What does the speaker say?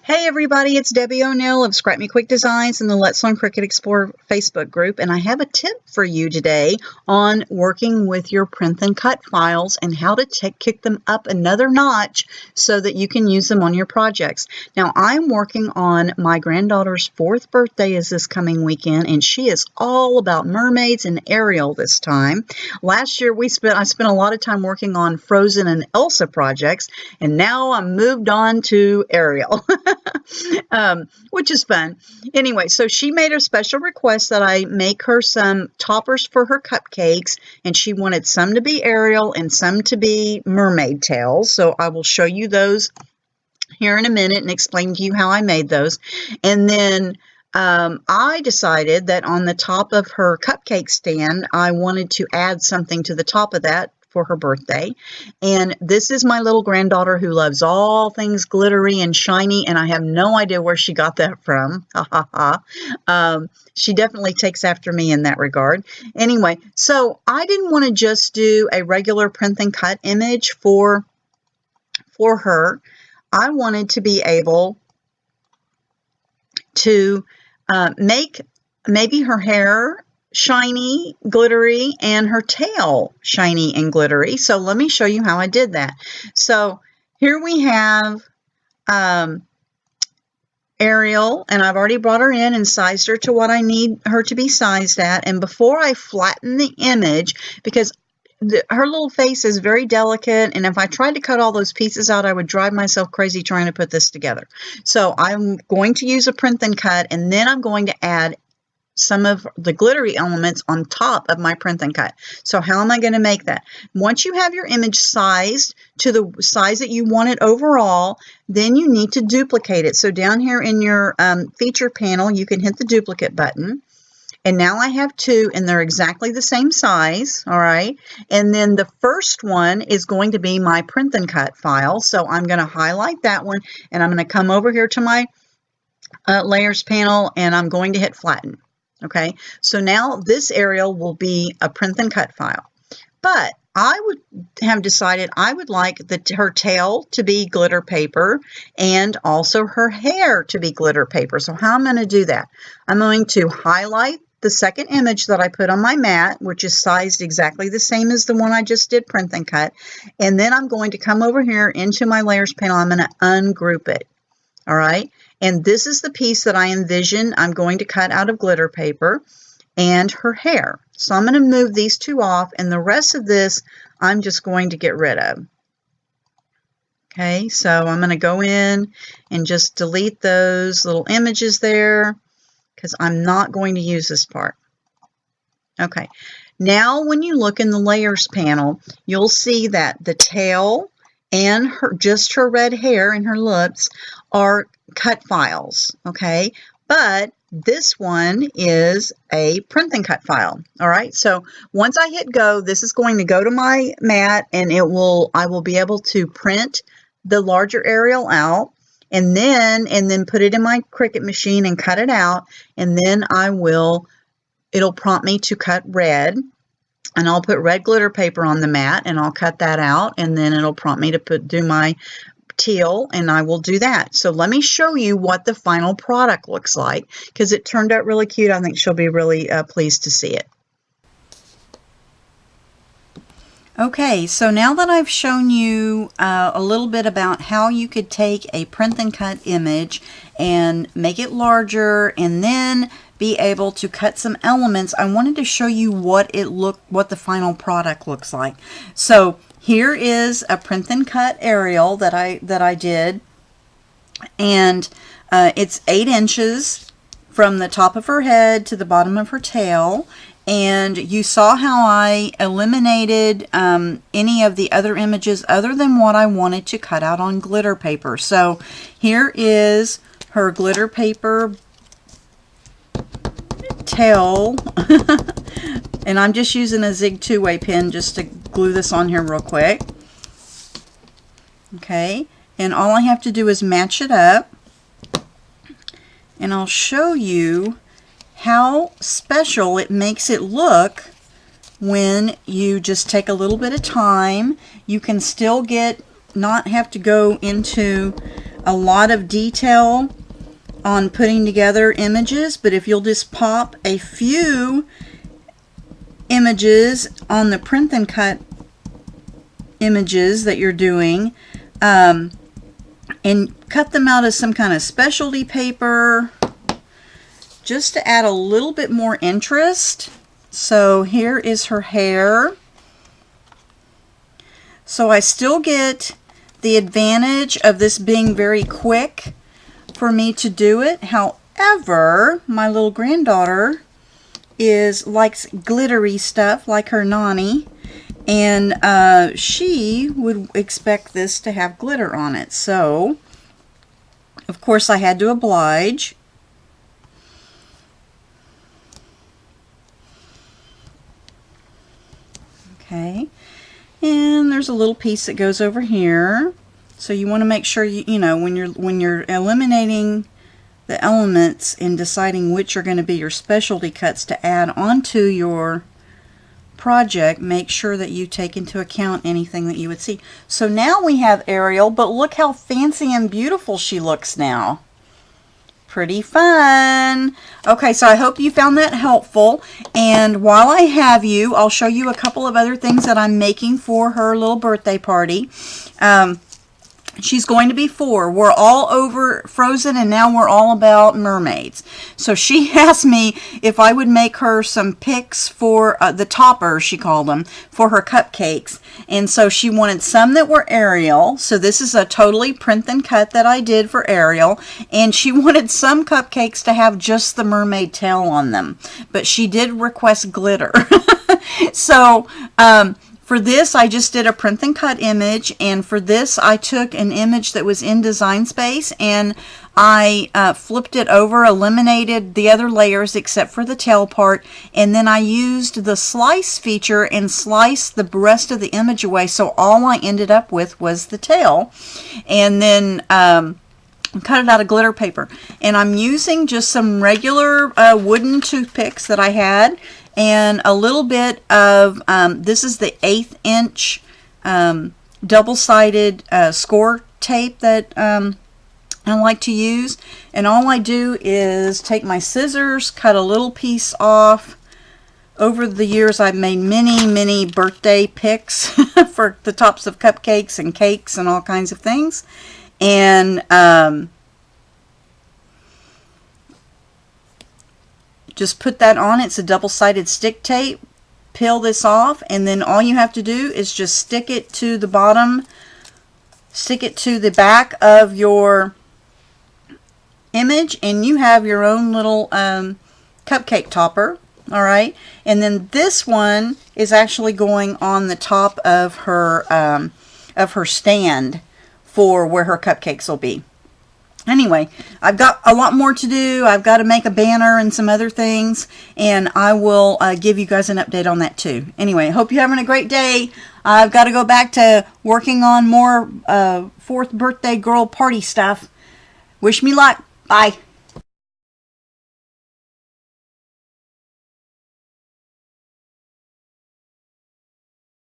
Hey everybody, it's Debbie O'Neill of Scrap Me Quick Designs in the Let's Learn Cricut Explorer Facebook group, and I have a tip for you today on working with your print and cut files and how to kick them up another notch so that you can use them on your projects. Now, I'm working on my granddaughter's 4th birthday is this coming weekend, and she is all about mermaids and Ariel this time. Last year I spent a lot of time working on Frozen and Elsa projects, and now I'm moved on to Ariel. Which is fun. Anyway, so she made a special request that I make her some toppers for her cupcakes, and she wanted some to be Ariel and some to be mermaid tails. So I will show you those here in a minute and explain to you how I made those. And then I decided that on the top of her cupcake stand, I wanted to add something to the top of that for her birthday. And this is my little granddaughter who loves all things glittery and shiny, and I have no idea where she got that from. Ha ha ha. She definitely takes after me in that regard. Anyway, so I didn't want to just do a regular print and cut image for her. I wanted to be able to make maybe her hair shiny, glittery, and her tail shiny and glittery. So let me show you how I did that. So here we have Ariel, and I've already brought her in and sized her to what I need her to be sized at. And before I flatten the image, because her little face is very delicate, and if I tried to cut all those pieces out, I would drive myself crazy trying to put this together. So I'm going to use a print and cut, and then I'm going to add some of the glittery elements on top of my print and cut. So how am I going to make that? Once you have your image sized to the size that you want it overall, then you need to duplicate it. So down here in your feature panel, you can hit the duplicate button. And now I have two, and they're exactly the same size, all right? And then the first one is going to be my print and cut file. So I'm going to highlight that one, and I'm going to come over here to my layers panel, and I'm going to hit flatten. Okay, so now this Ariel will be a print and cut file. But I would have decided I would like her tail to be glitter paper and also her hair to be glitter paper. So how I'm going to do that? I'm going to highlight the second image that I put on my mat, which is sized exactly the same as the one I just did print and cut. And then I'm going to come over here into my layers panel. I'm going to ungroup it. All right. And this is the piece that I envision I'm going to cut out of glitter paper and her hair. So I'm going to move these two off, and the rest of this I'm just going to get rid of. Okay, so I'm going to go in and just delete those little images there because I'm not going to use this part. Okay, now when you look in the layers panel, you'll see that the tail and just her red hair and her lips are cut files, okay? But this one is a print and cut file, all right? So once I hit go, this is going to go to my mat, and I will be able to print the larger Ariel out, and then put it in my Cricut machine and cut it out, and then it'll prompt me to cut red. And I'll put red glitter paper on the mat, and I'll cut that out, and then it'll prompt me to do my teal, and I will do that. So let me show you what the final product looks like, because it turned out really cute. I think she'll be really pleased to see it. Okay, so now that I've shown you a little bit about how you could take a print and cut image and make it larger and then be able to cut some elements, I wanted to show you what the final product looks like. So here is a print and cut Ariel that I did, and it's 8 inches from the top of her head to the bottom of her tail. And you saw how I eliminated any of the other images other than what I wanted to cut out on glitter paper. So here is her glitter paper tail. And I'm just using a Zig 2-way pen just to glue this on here real quick. Okay, and all I have to do is match it up. And I'll show you how special it makes it look when you just take a little bit of time. You can still not have to go into a lot of detail on putting together images, but if you'll just pop a few images on the print and cut images that you're doing, and cut them out as some kind of specialty paper just to add a little bit more interest. So here is her hair. So I still get the advantage of this being very quick for me to do it. However, my little granddaughter likes glittery stuff like her Nani, and she would expect this to have glitter on it. So of course I had to oblige. Okay, and there's a little piece that goes over here. So you want to make sure you know when you're eliminating the elements and deciding which are going to be your specialty cuts to add onto your project, make sure that you take into account anything that you would see. So now we have Ariel, but look how fancy and beautiful she looks now. Pretty fun. Okay, so I hope you found that helpful. And while I have you, I'll show you a couple of other things that I'm making for her little birthday party. She's going to be 4. We're all over Frozen, and now we're all about mermaids. So she asked me if I would make her some picks for the toppers, she called them, for her cupcakes. And so she wanted some that were Ariel. So this is a totally print and cut that I did for Ariel. And she wanted some cupcakes to have just the mermaid tail on them. But she did request glitter. So, for this, I just did a print and cut image, and for this, I took an image that was in Design Space, and I flipped it over, eliminated the other layers except for the tail part, and then I used the slice feature and sliced the rest of the image away, so all I ended up with was the tail. And then cut it out of glitter paper. And I'm using just some regular wooden toothpicks that I had, and a little bit of, this is the 1/8 inch double-sided score tape that I like to use. And all I do is take my scissors, cut a little piece off. Over the years, I've made many birthday picks for the tops of cupcakes and cakes and all kinds of things. And just put that on. It's a double-sided stick tape. Peel this off, and then all you have to do is just stick it to the bottom, stick it to the back of your image, and you have your own little cupcake topper. All right, and then this one is actually going on the top of her stand for where her cupcakes will be. Anyway, I've got a lot more to do. I've got to make a banner and some other things, and I will give you guys an update on that too. Anyway, hope you're having a great day. I've got to go back to working on more 4th birthday girl party stuff. Wish me luck. Bye.